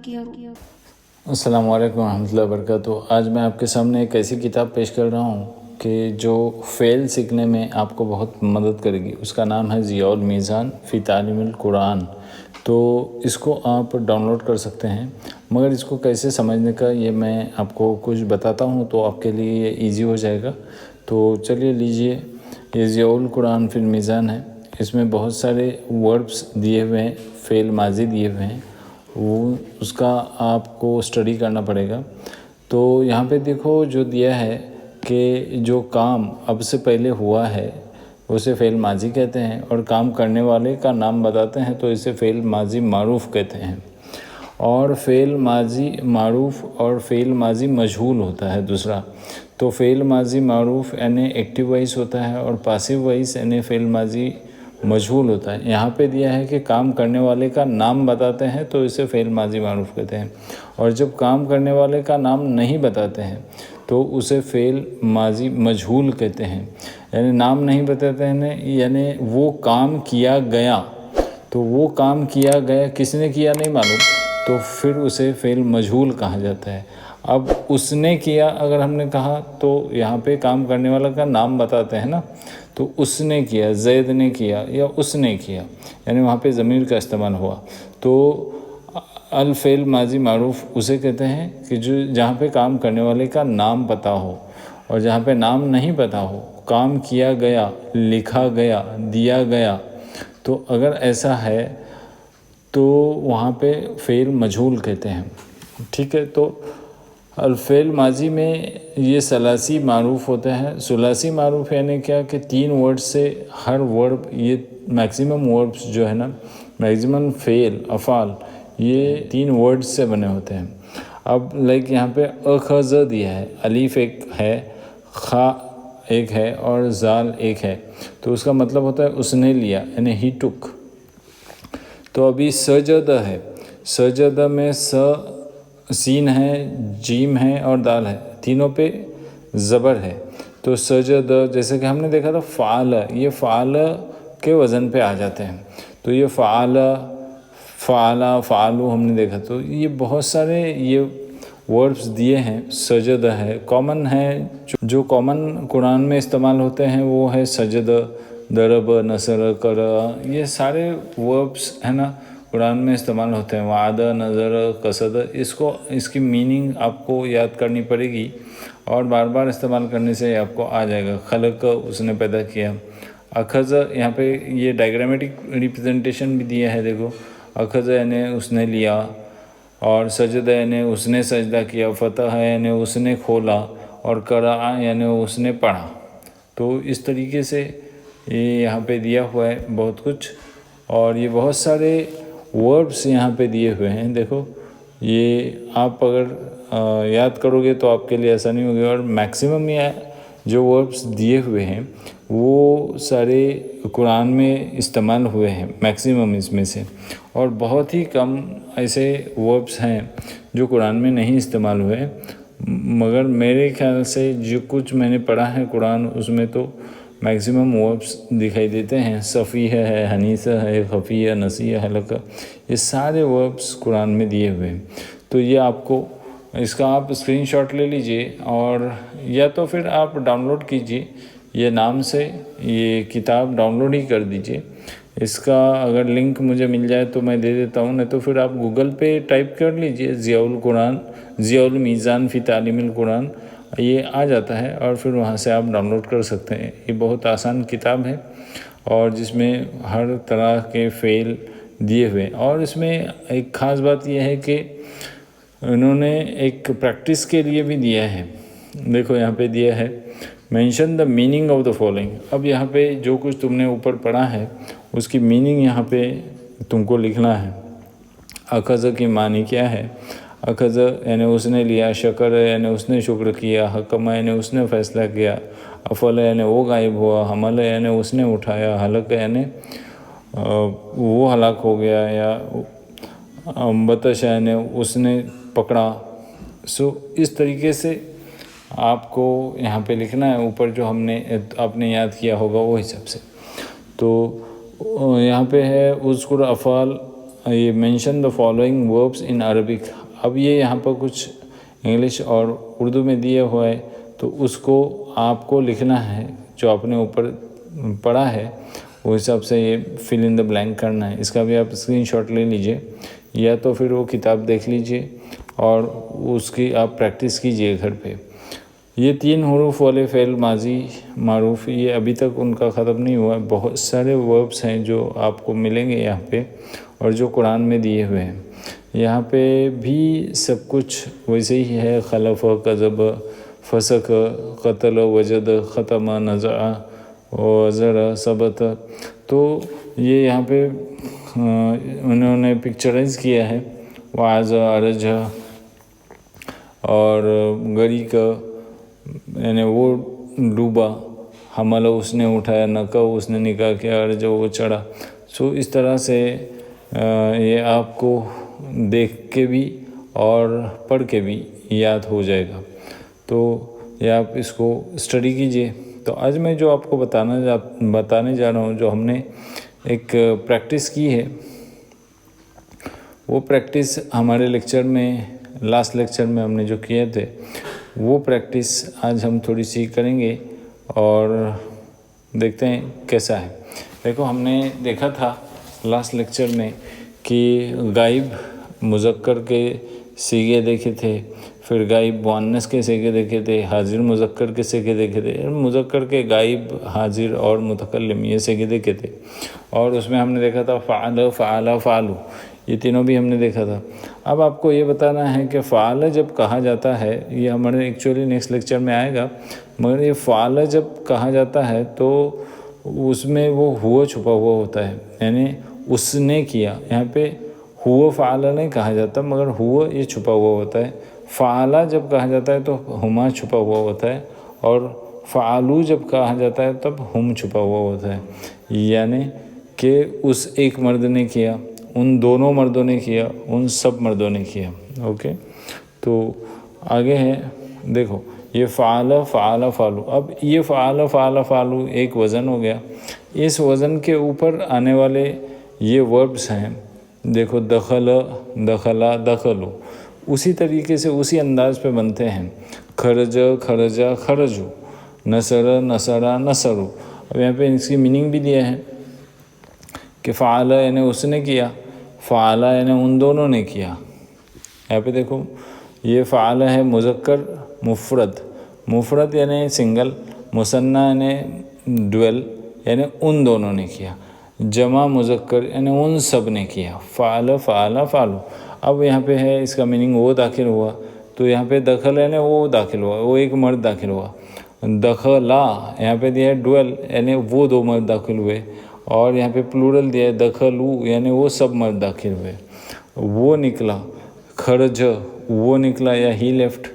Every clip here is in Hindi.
अस्सलाम वालेकुम रहमतुल्लाहि व बरकातुहू। आज मैं आपके सामने एक ऐसी किताब पेश कर रहा हूँ कि जो फ़ेल सीखने में आपको बहुत मदद करेगी। उसका नाम है ज़ियाउल मीज़ान फ़ी तालीमिल कुरान। तो इसको आप डाउनलोड कर सकते हैं, मगर इसको कैसे समझने का ये मैं आपको कुछ बताता हूँ तो आपके लिए ये ईजी हो जाएगा। तो चलिए लीजिए, ये ज़ियाउल कुरान फ़िल मीज़ान है। इसमें बहुत सारे वर्ब्स दिए हुए हैं, फ़ेल माजी दिए हुए हैं, वो उसका आपको स्टडी करना पड़ेगा। तो यहाँ पे देखो जो दिया है कि जो काम अब से पहले हुआ है उसे फ़ेल माजी कहते हैं, और काम करने वाले का नाम बताते हैं तो इसे फ़ेल माजी मारूफ़ कहते हैं। और फ़ेल माजी मारूफ़ और फ़ेल माजी मजहूल होता है दूसरा। तो फ़ेल माजी मारूफ़ यानी एक्टिव वॉइस होता है, और पासिव वॉइस यानी फ़ेल माजी मजहूल होता है। यहाँ पे दिया है कि काम करने वाले का नाम बताते हैं तो इसे फ़ेल माजी मारूफ़ कहते हैं, और जब काम करने वाले का नाम नहीं बताते हैं तो उसे फ़ेल माजी मजहूल कहते हैं। यानी नाम नहीं बताते हैं, यानी वो काम किया गया, तो वो काम किया गया किसने किया नहीं मालूम, तो फिर उसे फ़ेल मजहूल कहा जाता है। अब उसने किया अगर हमने कहा तो यहाँ पे काम करने वाला का नाम बताते हैं ना, तो उसने किया, जैद ने किया या उसने किया, यानी वहाँ पे ज़मीर का इस्तेमाल हुआ। तो अल फ़ेल माजी मारूफ़ उसे कहते हैं कि जो जहाँ पे काम करने वाले का नाम पता हो, और जहाँ पे नाम नहीं पता हो, काम किया गया, लिखा गया, दिया गया, तो अगर ऐसा है तो वहाँ पे फ़ेल मजहूल कहते हैं। ठीक है, तो अल्फ़ेल माजी में ये सलासी मारूफ़ होते हैं। सुलासी मारूफ़ यानी क्या कि 3 वर्ड से हर वर्ब, ये मैक्सिमम वर्ब्स जो है ना, मैक्सिमम फ़ेल अफ़ाल ये 3 वर्ड्स से बने होते हैं। अब लाइक यहाँ पे अखज़ दिया है, अलीफ़ एक है, खा एक है और ज़ाल एक है, तो उसका मतलब होता है उसने लिया, यानी ही टुक। तो अभी सजद है, सजद में सीन है, जीम है और दाल है, तीनों पे ज़बर है। तो सजद, जैसे कि हमने देखा था फ़ाल, ये फ़ाल के वज़न पे आ जाते हैं, तो ये फ़ाल, फ़ाला, फ़ालू हमने देखा। तो ये बहुत सारे ये वर्ब्स दिए हैं। सजद है, कॉमन है, जो कॉमन कुरान में इस्तेमाल होते हैं वो है सजद, दरब, नसर, कर, ये सारे वर्ब्स है ना कुरान में इस्तेमाल होते हैं। वाद, नज़र, कसद, इसकी मीनिंग आपको याद करनी पड़ेगी, और बार बार इस्तेमाल करने से आपको आ जाएगा। खलक, उसने पैदा किया। अखज़, यहाँ पे ये डायग्रामेटिक रिप्रेजेंटेशन भी दिया है, देखो अखज़ यानी उसने लिया, और सजदा यानी उसने सजदा किया, फ़तह यानी उसने खोला, और करा यानी उसने पढ़ा। तो इस तरीके से ये यहाँ पे दिया हुआ है बहुत कुछ, और ये बहुत सारे वर्ब्स यहाँ पे दिए हुए हैं। देखो ये आप अगर याद करोगे तो आपके लिए आसानी होगी, और मैक्सिमम ये जो वर्ब्स दिए हुए हैं वो सारे कुरान में इस्तेमाल हुए हैं, मैक्सिमम इसमें से, और बहुत ही कम ऐसे वर्ब्स हैं जो कुरान में नहीं इस्तेमाल हुए। मगर मेरे ख्याल से जो कुछ मैंने पढ़ा है कुरान, उसमें तो मैक्सिमम वर्ब्स दिखाई देते हैं। सफ़ी है, हनीसा है, खफ़िया, नसिया, हलका, ये सारे वर्ब्स कुरान में दिए हुए हैं। तो ये आपको इसका आप स्क्रीनशॉट ले लीजिए, और या तो फिर आप डाउनलोड कीजिए, ये नाम से ये किताब डाउनलोड ही कर दीजिए। इसका अगर लिंक मुझे मिल जाए तो मैं दे देता हूँ, नहीं तो फिर आप गूगल पे टाइप कर लीजिए ज़ियाउल कुरान, ज़ियाउल मीज़ान फ़ी तालीमिल कुरान, ये आ जाता है, और फिर वहाँ से आप डाउनलोड कर सकते हैं। ये बहुत आसान किताब है, और जिसमें हर तरह के फ़ेल दिए हुए, और इसमें एक ख़ास बात यह है कि उन्होंने एक प्रैक्टिस के लिए भी दिया है। देखो यहाँ पे दिया है mention the meaning of the following. अब यहाँ पे जो कुछ तुमने ऊपर पढ़ा है उसकी मीनिंग यहाँ पे तुमको लिखना है। अखज़ की मानी क्या है? अखज़ यानी उसने लिया, शकर यानी उसने शुक्र किया, हकम यानी उसने फ़ैसला किया, अफल यानी वो गायब हुआ, हमल यानी उसने उठाया, हलक यानी वो हलाक हो गया, या बतश यानी उसने पकड़ा। सो इस तरीके से आपको यहाँ पे लिखना है, ऊपर जो आपने याद किया होगा वो हिसाब से। तो यहाँ पे है उज़कुर अफ़ाल ये mention the following verbs in Arabic. अब ये यहाँ पर कुछ इंग्लिश और उर्दू में दिए हुए है, तो उसको आपको लिखना है, जो आपने ऊपर पढ़ा है वो हिसाब से ये फिल इन द ब्लैंक करना है। इसका भी आप स्क्रीनशॉट ले लीजिए, या तो फिर वो किताब देख लीजिए और उसकी आप प्रैक्टिस कीजिए घर पे। ये 3 हरूफ वाले फ़ेल माजी मारूफ, ये अभी तक उनका ख़त्म नहीं हुआ। बहुत सारे वर्ब्स हैं जो आपको मिलेंगे यहाँ पे, और जो कुरान में दिए हुए हैं। यहाँ पे भी सब कुछ वैसे ही है। खलफ, कज़ब, फसक, क़तल, वजद, ख़तम, नज़अ, वज़र, सबत। तो ये यहाँ पे उन्होंने पिक्चराइज़ किया है। वाज़, अरज और गरीक यानी वो डूबा, हमला उसने उठाया, नका उसने निकाह किया, अर्ज वो चढ़ा। सो इस तरह से ये आपको देख के भी और पढ़ के भी याद हो जाएगा। तो ये आप इसको स्टडी कीजिए। तो आज मैं जो आपको बताने जा रहा हूँ, जो हमने एक प्रैक्टिस की है, वो प्रैक्टिस हमारे लेक्चर में, लास्ट लेक्चर में हमने जो किए थे, वो प्रैक्टिस आज हम थोड़ी सी करेंगे और देखते हैं कैसा है। देखो, हमने देखा था लास्ट लेक्चर में कि गायब मुज़क्कर के सीगे देखे थे, फिर गायब मुअन्नस के सीगे देखे थे, हाजिर मुज़क्कर के सीगे देखे थे, मुज़क्कर के गायब, हाजिर और मुतकल्लिम ये सीगे देखे थे। और उसमें हमने देखा था फ़अल, फ़अला, फ़अलू, ये तीनों भी हमने देखा था। अब आपको ये बताना है कि फ़अल जब कहा जाता है, ये हमारे एक्चुअली नेक्स्ट लेक्चर में आएगा, मगर ये फ़अल जब कहा जाता है तो उसमें वो हुआ छुपा हुआ होता है, यानी उसने किया। यहाँ पे हुआ फ़अल नहीं कहा जाता, मगर हुआ ये छुपा हुआ होता है। फ़अला जब कहा जाता है तो हुमा छुपा हुआ होता है, और फ़अलू जब कहा जाता है तब हुम छुपा हुआ होता है। यानी कि उस एक मर्द ने किया, उन दोनों मर्दों ने किया, उन सब मर्दों ने किया। ओके, तो आगे है, देखो ये फ़अल, फ़अला, फ़अलू। अब ये फ़अल, फ़अला, फ़अलू एक वज़न हो गया। इस वज़न के ऊपर आने वाले ये वर्ब्स हैं, देखो दखल, दखला, दखलू, उसी तरीके से उसी अंदाज पे बनते हैं। खरज, खरजा, खरजू, नसर, नसरा, नसरू। अब यहाँ पे इसकी मीनिंग भी दिया है कि फ़अल यानी उसने किया, फ़अला यानी उन दोनों ने किया। यहाँ पे देखो, ये फ़अल है मुज़क्कर मुफ़रद, मुफ़रद यानी सिंगल, मुसन्ना यानी ड्वेल यानी उन दोनों ने किया, जमा मुज़क्कर यानी उन सब ने किया। फ़अल, फ़अला, फ़अलू। अब यहाँ पे है इसका मीनिंग वो दाखिल हुआ, तो यहाँ पे दखल यानी वो दाखिल हुआ, वो एक मर्द दाखिल हुआ। दखला यहाँ पे दिया है ड्वेल यानी वो दो मर्द दाखिल हुए, और यहाँ पे प्लूरल दिया है दखलू यानी वो सब मर्द दाखिल हुए। वो निकला, खरज वो निकला या ही लेफ्ट,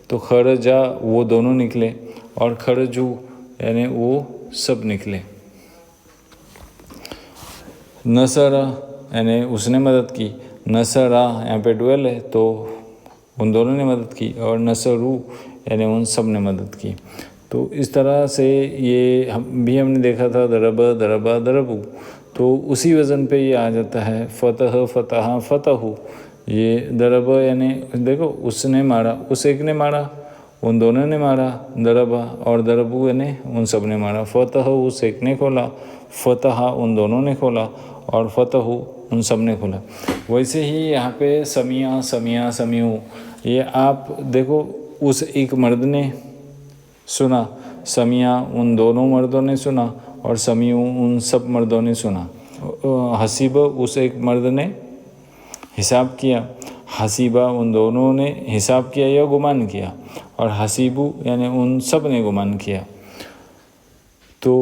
तो खरजा वो दोनों निकले, और खरजू यानी वो सब निकले। नसरा यानी उसने मदद की, नसरा यहाँ पे ड्वेल है तो उन दोनों ने मदद की, और नसरू यानी उन सब ने मदद की। तो इस तरह से ये हमने देखा था, दरब, दरबा, दरबू, तो उसी वज़न पे ये आ जाता है। फ़तह, फ़तहा, फ़तहू। ये दरब यानी देखो उसने मारा, उस एक ने मारा, उन दोनों ने मारा, दरबा, और दरबू यानी उन सब ने मारा। फ़तह उस एक ने खोला, फ़तहा उन दोनों ने खोला, और फ़तहू उन सब ने खोला। वैसे ही यहाँ पे समिया, समिया, समियू, ये आप देखो उस एक मर्द ने सुना, समिया उन दोनों मर्दों ने सुना, और समियू उन सब मर्दों ने सुना। हसीब उस एक मर्द ने हिसाब किया, हसीबा उन दोनों ने हिसाब किया या गुमान किया, और हसीबू यानी उन सब ने गुमान किया। तो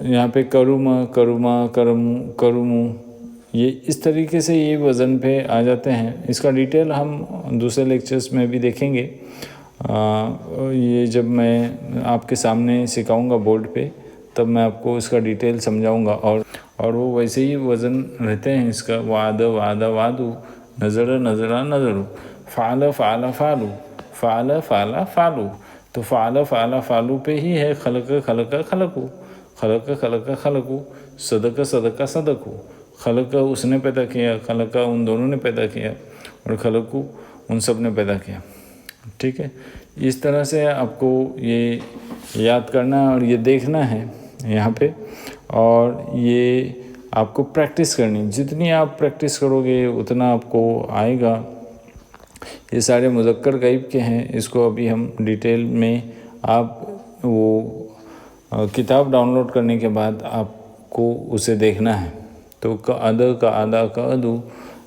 यहाँ पे करुमा, करुमा, करमू, करुमू, ये इस तरीके से ये वज़न पे आ जाते हैं। इसका डिटेल हम दूसरे लेक्चर्स में भी देखेंगे। ये जब मैं आपके सामने सिखाऊंगा बोर्ड पे, तब मैं आपको इसका डिटेल समझाऊंगा। और वो वैसे ही वज़न रहते हैं इसका। वाद, वादा, वादू, नज़र, नज़रा, नज़रू, फ़अल, फ़अला, फ़अलू, फ़अल, फ़अला, फ़अलू। तो फ़अल, फ़अला, फ़अलू पे ही है खलक, खलक, खलकू, खलक, खलक, खलकू, सदक, सदका, सदकू, खलका उसने पैदा किया, खलका उन दोनों ने पैदा किया, और खलकू उन सब ने पैदा किया। ठीक है, इस तरह से आपको ये याद करना है और ये देखना है यहाँ पे, और ये आपको प्रैक्टिस करनी। जितनी आप प्रैक्टिस करोगे उतना आपको आएगा। ये सारे मुज़क्कर गैब के हैं, इसको अभी हम डिटेल में आप वो किताब डाउनलोड करने के बाद आपको उसे देखना है। तो का आदा का अदू,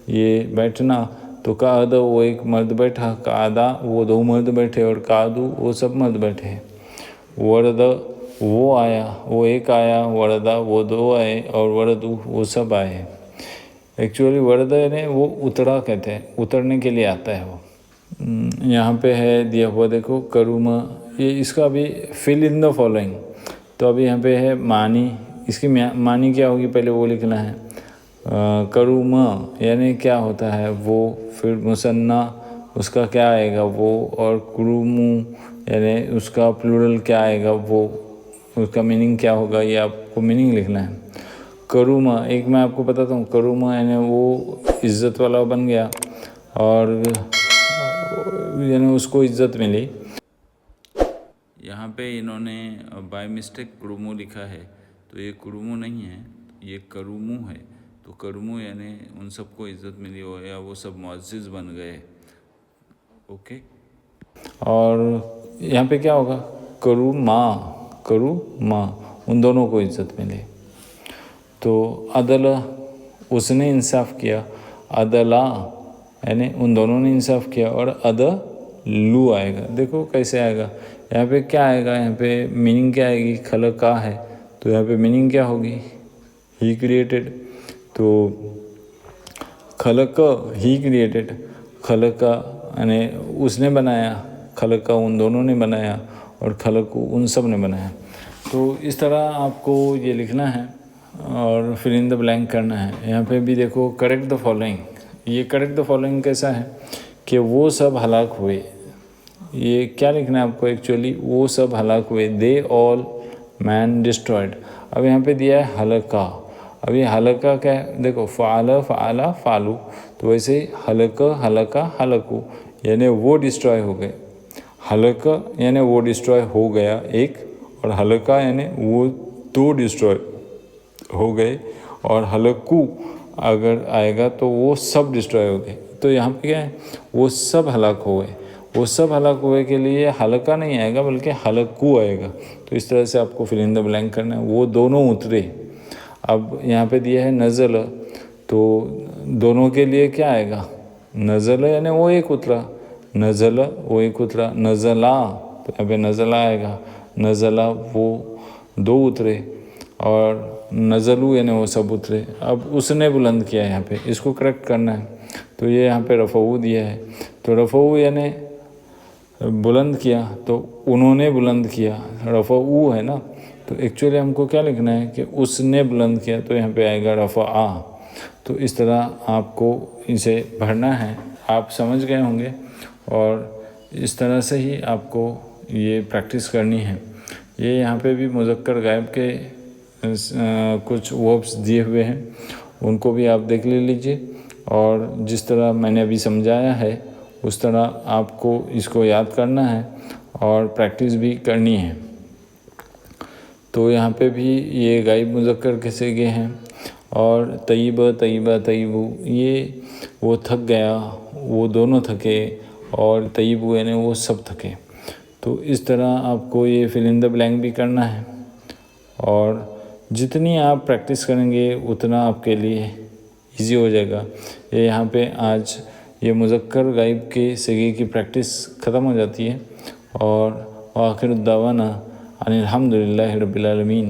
ये बैठना, तो का अदा वो एक मर्द बैठा, का आदा वो दो मर्द बैठे, और का अदू वो सब मर्द बैठे। वरद वो आया, वो एक आया, वरदा वो दो आए, और वरदू वो सब आए। एक्चुअली वरद ने वो उतरा कहते हैं, उतरने के लिए आता है वो। यहाँ पे है दिया हुआ देखो करूमा, ये इसका अभी फिल इन द फॉलोइंग। तो अभी यहाँ पे है मानी, इसकी मानी क्या होगी पहले वो लिखना है। करूमा यानी क्या होता है वो, फिर मुसन्ना उसका क्या आएगा वो, और कुरुमू यानी उसका प्लूरल क्या आएगा वो, उसका मीनिंग क्या होगा, ये आपको मीनिंग लिखना है। करूमा एक मैं आपको बताता हूँ, करूमा यानी वो इज़्ज़त वाला बन गया, और यानी उसको इज़्ज़त मिली। यहाँ पे इन्होंने बाय मिस्टेक कुरुमू लिखा है, तो ये कुरुमू नहीं है, ये करूमू है। तो करूमू यानी उन सबको इज़्ज़त मिली हो, या वो सब मुअज़्ज़िज़ बन गए। ओके, और यहाँ पे क्या होगा, करूमा उन दोनों को इज़्ज़त मिली। तो अदला उसने इंसाफ किया, अदला यानी उन दोनों ने इंसाफ किया, और अदलू आएगा। देखो कैसे आएगा, यहाँ पे क्या आएगा, यहाँ पे मीनिंग क्या आएगी, खलका है, तो यहाँ पे मीनिंग क्या होगी, ही क्रिएटेड। तो खलक ही क्रिएटेड, खलका यानी उसने बनाया, खलका उन दोनों ने बनाया, और खलकू उन सब ने बनाया। तो इस तरह आपको ये लिखना है और फिल इन द ब्लैंक करना है। यहाँ पे भी देखो करेक्ट द फॉलोइंग, ये करेक्ट द फॉलोइंग कैसा है कि वो सब हलाक हुए। ये क्या लिखना है आपको, एक्चुअली वो सब हलाक हुए, दे ऑल मैन डिस्ट्रॉयड। अब यहाँ पे दिया है हलका, अब ये हलका क्या है, देखो फ़ाला फ़ाला फ़ालू, तो वैसे ही हलका हलका हलकू यानी वो डिस्ट्रॉय हो गए। हलका यानी वो डिस्ट्रॉय हो गया एक, और हलका यानी वो दो डिस्ट्रॉय हो गए, और हलकू अगर आएगा तो वो सब डिस्ट्रॉय हो गए। तो यहाँ पे क्या है, वो सब हलाक हो गए। वो सब हलाक हुए के लिए हलका नहीं आएगा बल्कि हलकू आएगा। तो इस तरह से आपको फिल इन द ब्लैंक करना है, वो दोनों उतरे। अब यहाँ पे दिया है नज़ल, तो दोनों के लिए क्या आएगा, नज़ल यानी वो एक उतरा, नज़ल वो एक उतरा, नज़ला तो यहाँ पे नज़ला आएगा, नज़ला वो दो उतरे, और नज़लू यानी वो सब उतरे। अब उसने बुलंद किया, यहाँ पे इसको करेक्ट करना है। तो ये यहाँ पे रफ़ऊ दिया है, तो रफ़ऊ यानी बुलंद किया, तो उन्होंने बुलंद किया, रफ़ऊ है ना। तो एक्चुअली हमको क्या लिखना है कि उसने बुलंद किया, तो यहाँ पे आएगा रफ़आ। तो इस तरह आपको इसे भरना है, आप समझ गए होंगे, और इस तरह से ही आपको ये प्रैक्टिस करनी है। ये यहाँ पे भी मुज़क्कर गायब के कुछ वर्ब्स दिए हुए हैं, उनको भी आप देख लीजिए, और जिस तरह मैंने अभी समझाया है उस तरह आपको इसको याद करना है और प्रैक्टिस भी करनी है। तो यहाँ पे भी ये गायब मुज़क्कर के सिगे हैं, और तय्यब तय्यबा तय्यबू, ये वो थक गया, वो दोनों थके, और तय्यबू यानी वो सब थके। तो इस तरह आपको ये फिल इन द ब्लैंक भी करना है, और जितनी आप प्रैक्टिस करेंगे उतना आपके लिए इजी हो जाएगा। ये यहाँ पे आज ये मुज़क्कर गायब के सिगे की प्रैक्टिस ख़त्म हो जाती है, और आखिर दावाना अनिल हम्दुलिल्लाहि रब्बिल आलमीन।